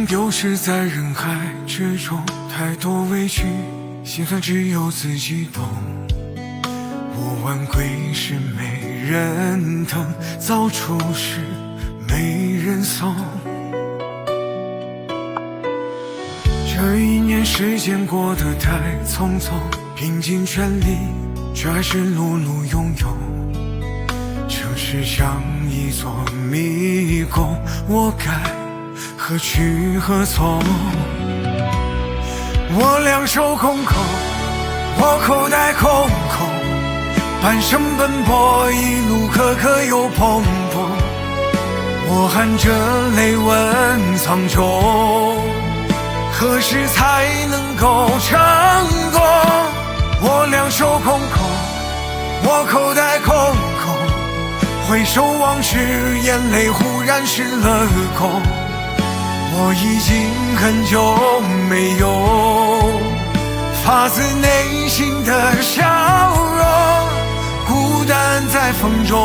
丢失在人海之中，太多委屈，心酸只有自己懂。我晚归时没人疼，早出时没人送。这一年时间过得太匆匆，拼尽全力，却还是碌碌拥有。城市像一座迷宫，我该何去何从？我两手空空，我口袋空空，半生奔波，一路磕磕又碰碰。我含着泪问苍穹，何时才能够成功？我两手空空，我口袋空空，回首往事，眼泪忽然失了控。我已经很久没有发自内心的笑容，孤单在风中。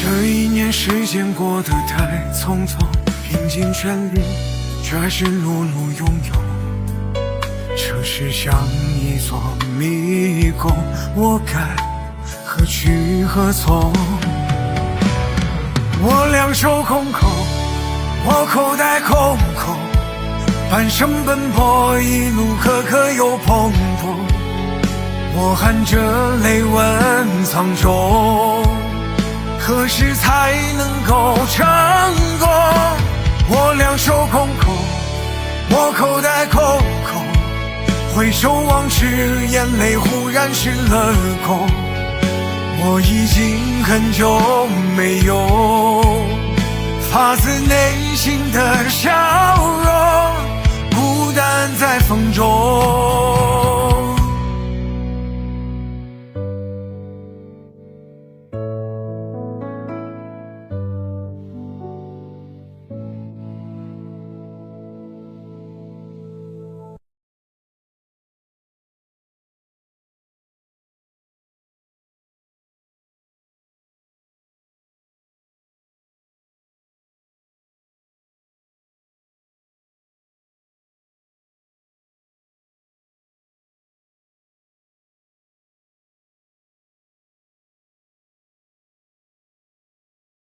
这一年时间过得太匆匆，拼尽全力，却还是碌碌拥有。城市像一座迷宫，我该何去何从？我两手空空，我口袋空空，半生奔波，一路磕磕又碰碰。我含着泪问苍穹，何时才能够成功？我两手空空，我口袋空空，回首往事，眼泪忽然失了控。我已经很久没有发自内心